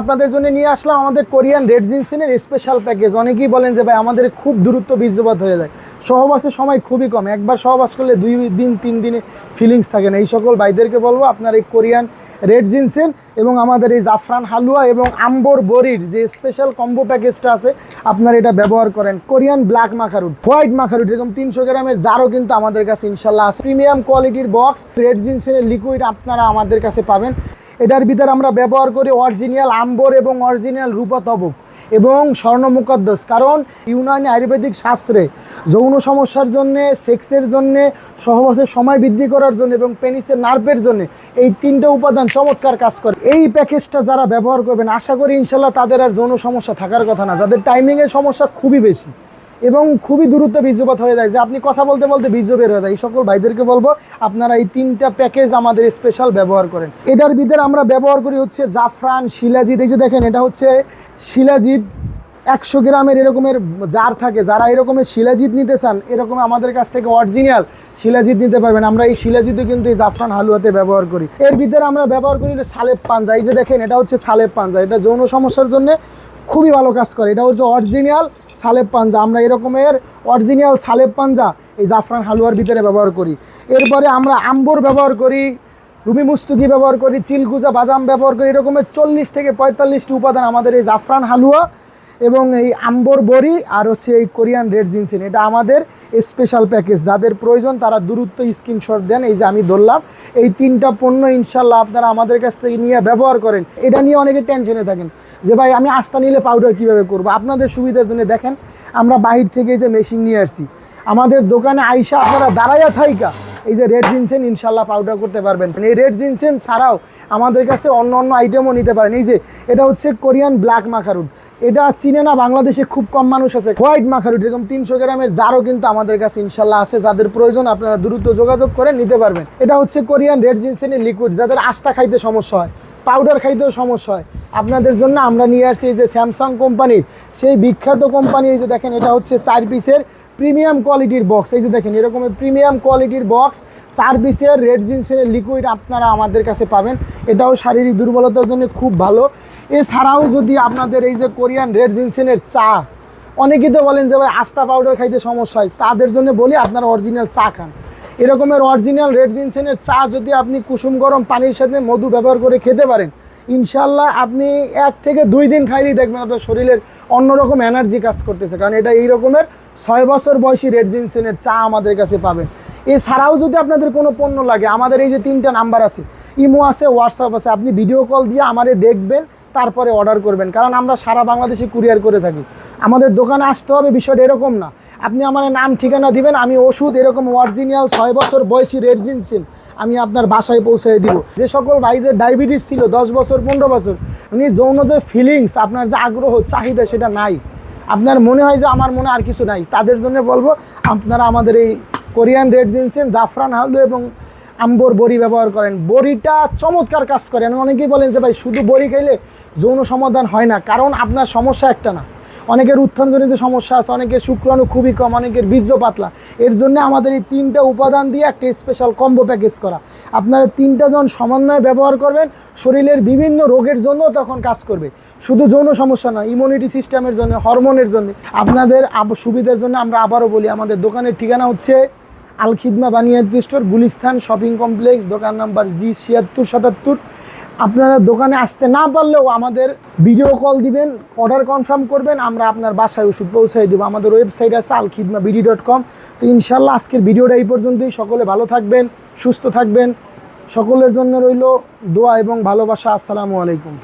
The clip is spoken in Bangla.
আপনাদের জন্য নিয়ে আসলাম আমাদের কোরিয়ান রেড জিনসেনের স্পেশাল প্যাকেজ। অনেকেই বলেন যে ভাই আমাদের খুব দ্রুত বীর্যপাত হয়ে যায়, সহবাসের সময় খুবই কম, একবার সহবাস করলে 2 দিন 3 দিনে ফিলিংস থাকে না। এই সকল ভাইদেরকে বলবো আপনার এই কোরিয়ান রেড জিনসেন এবং আমাদের এই জাফরান হালুয়া এবং আম্বর বড়ির যে স্পেশাল কম্বো প্যাকেজটা আছে আপনারা এটা ব্যবহার করেন। কোরিয়ান ব্ল্যাক মাখারুট, হোয়াইট মাখারুট, এরকম 300 গ্রামের জারও কিন্তু আমাদের কাছে ইনশাল্লাহ আছে। প্রিমিয়াম কোয়ালিটির বক্স রেড জিনসেনের লিকুইড আপনারা আমাদের কাছে পাবেন। এটার ভিতরে আমরা ব্যবহার করি অরিজিনাল আম্বর এবং অরিজিনাল রূপা তবক এবং স্বর্ণ মুকদ্দস। কারণ ইউনানি আয়ুর্বেদিক শাস্ত্রে যৌন সমস্যার জন্যে, সেক্সের জন্যে, সহবাসের সময় বৃদ্ধি করার জন্য এবং পেনিসের নার্ভের জন্য এই 3টা উপাদান চমৎকার কাজ করে। এই প্যাকেজটা যারা ব্যবহার করবেন আশা করি ইনশাল্লাহ তাদের আর যৌন সমস্যা থাকার কথা না, যাদের টাইমিংয়ের সমস্যা খুবই বেশি এবং খুবই দ্রুত বীর্যপাত হয়ে যায়, যে আপনি কথা বলতে বলতে বীর্য বের হয়ে যায়। এই সকল ভাইদেরকে বলবো আপনারা এই 3টা প্যাকেজ আমাদের স্পেশাল ব্যবহার করেন। এটার ভিতরে আমরা ব্যবহার করি হচ্ছে জাফরান, শিলাজিৎ। এই যে দেখেন এটা হচ্ছে শিলাজিৎ, 100 গ্রামের এরকমের জার থাকে। যারা এরকমের শিলাজিৎ নিতে চান এরকম আমাদের কাছ থেকে অরিজিনাল শিলাজিৎ নিতে পারবেন। আমরা এই শিলাজিৎও কিন্তু এই জাফরান হালুয়াতে ব্যবহার করি। এর ভিতরে আমরা ব্যবহার করি সালেব পাঞ্জা। এই যে দেখেন এটা হচ্ছে সালেব পাঞ্জা, এটা যৌন সমস্যার জন্য খুবই ভালো কাজ করে। এটা হচ্ছে অরিজিনাল সালেব পাঞ্জা। আমরা এরকমের অরিজিনাল সালেব পাঞ্জা এই জাফরান হালুয়ার ভিতরে ব্যবহার করি। এরপরে আমরা আম্বর ব্যবহার করি, রুমি মুস্তুকি ব্যবহার করি, চিলকুচা বাদাম ব্যবহার করি। এরকমের 40 থেকে 45টি উপাদান আমাদের এই জাফরান হালুয়া এবং এই আম্বর বড়ি আর হচ্ছে এই কোরিয়ান রেড জিনসেন, এটা আমাদের স্পেশাল প্যাকেজ। যাদের প্রয়োজন তারা দ্রুত স্ক্রিনশট দেন। এই যে আমি ধরলাম এই 3টা পণ্য ইনশাল্লাহ আপনারা আমাদের কাছ থেকে নিয়ে ব্যবহার করেন। এটা নিয়ে অনেকে টেনশনে থাকেন যে ভাই আমি আস্থা নিলে পাউডার কীভাবে করবো। আপনাদের সুবিধার জন্য দেখেন আমরা বাহির থেকে এই যে মেশিন নিয়ে আসছি, আমাদের দোকানে আইসা আপনারা দাঁড়াইয়া থাইকা এই যে রেড জিনসেন ইনশাল্লাহ পাউডার করতে পারবেন। এই রেড জিনসেন ছাড়াও আমাদের কাছে অন্য অন্য আইটেমও নিতে পারেন। এই যে এটা হচ্ছে কোরিয়ান ব্ল্যাক মাখারুট, এটা চিনে না বাংলাদেশে খুব কম মানুষ আছে। হোয়াইট মাখারুট এরকম 300 গ্রামের জারও কিন্তু আমাদের কাছে ইনশাল্লাহ আছে। যাদের প্রয়োজন আপনারা দ্রুত যোগাযোগ করে নিতে পারবেন। এটা হচ্ছে কোরিয়ান রেড জিনসেনের লিকুইড, যাদের আস্থা খাইতে সমস্যা হয়, পাউডার খাইতেও সমস্যা হয়, আপনাদের জন্য আমরা নিয়ে আসছি এই যে স্যামসাং কোম্পানির সেই বিখ্যাত কোম্পানির। এই যে দেখেন এটা হচ্ছে 4 পিসের প্রিমিয়াম কোয়ালিটির বক্স। এই যে দেখেন এরকমের প্রিমিয়াম কোয়ালিটির বক্স 4 পিসের রেড জিনসেনের লিকুইড আপনারা আমাদের কাছে পাবেন। এটাও শারীরিক দুর্বলতার জন্য খুব ভালো। এছাড়াও যদি আপনাদের এই যে কোরিয়ান রেড জিনসেনের চা, অনেকেই তো বলেন যে ভাই আস্থা পাউডার খাইতে সমস্যা হয়, তাদের জন্য বলি আপনারা অরিজিনাল চা খান। এরকমের অরিজিনাল রেড জিনসেনের চা যদি আপনি কুসুম গরম পানির সাথে মধু ব্যবহার করে খেতে পারেন ইনশাল্লাহ আপনি 1 থেকে 2 দিন খাইলেই দেখবেন আপনার শরীরের অন্যরকম এনার্জি কাজ করতেছে। কারণ এটা এই রকমের 6 বছর বয়সী রেড জিনসেনের চা আমাদের কাছে পাবেন। এছাড়াও যদি আপনাদের কোনো পণ্য লাগে আমাদের এই যে 3টা নাম্বার আছে, ইমো আছে, হোয়াটসঅ্যাপ আছে, আপনি ভিডিও কল দিয়ে আমারে দেখবেন তারপরে অর্ডার করবেন। কারণ আমরা সারা বাংলাদেশে কুরিয়ার করে থাকি। আমাদের দোকানে আসতে হবে বিষয়টা এরকম না, আপনি আমার নাম ঠিকানা দিবেন, আমি ওষুধ এরকম অরিজিনাল 6 বছর বয়সী রেড জিনসেন আমি আপনার বাসায় পৌঁছে দিব। যে সকল ভাইদের ডায়াবেটিস ছিল 10 বছর 15 বছর, মানে যৌন যে ফিলিংস, আপনার যে আগ্রহ চাহিদা সেটা নাই, আপনার মনে হয় যে আমার মনে আর কিছু নাই, তাদের জন্য বলবো আপনারা আমাদের এই কোরিয়ান রেড জিনসেন, জাফরান হালুয়া এবং আম্বর বড়ি ব্যবহার করেন। বড়িটা চমৎকার কাজ করে। অনেকেই বলেন যে ভাই শুধু বড়ি খাইলে যৌন সমাধান হয় না। কারণ আপনার সমস্যা একটা না, অনেকের উত্থানজনিত সমস্যা আছে, অনেকের শুক্রাণু খুবই কম, অনেকের বীর্য পাতলা। এর জন্য আমাদের এই 3টা উপাদান দিয়ে একটা স্পেশাল কম্বো প্যাকেজ করা। আপনারা 3টা জন সমন্বয়ে ব্যবহার করবেন, শরীরের বিভিন্ন রোগের জন্য তখন কাজ করবে। শুধু যৌন সমস্যা না, ইমিউনিটি সিস্টেমের জন্য, হরমোনের জন্য। আপনাদের সুবিধার জন্য আমরা আবারও বলি আমাদের দোকানের ঠিকানা হচ্ছে আল খিদমা বানিয়াতি স্টোর, গুলিস্তান শপিং কমপ্লেক্স, দোকান নাম্বার G7677। আপনারা দোকানে আসতে না পারলেও আমাদের ভিডিও কল দিবেন, অর্ডার কনফার্ম করবেন, আমরা আপনার বাসায় ওষুধ পৌঁছাই দেবো। আমাদের ওয়েবসাইট আছে alkhidmabd.com। তো ইনশাল্লাহ আজকের ভিডিওটা এই পর্যন্তই। সকলে ভালো থাকবেন, সুস্থ থাকবেন, সকলের জন্য রইল দোয়া এবং ভালোবাসা। আসসালামু আলাইকুম।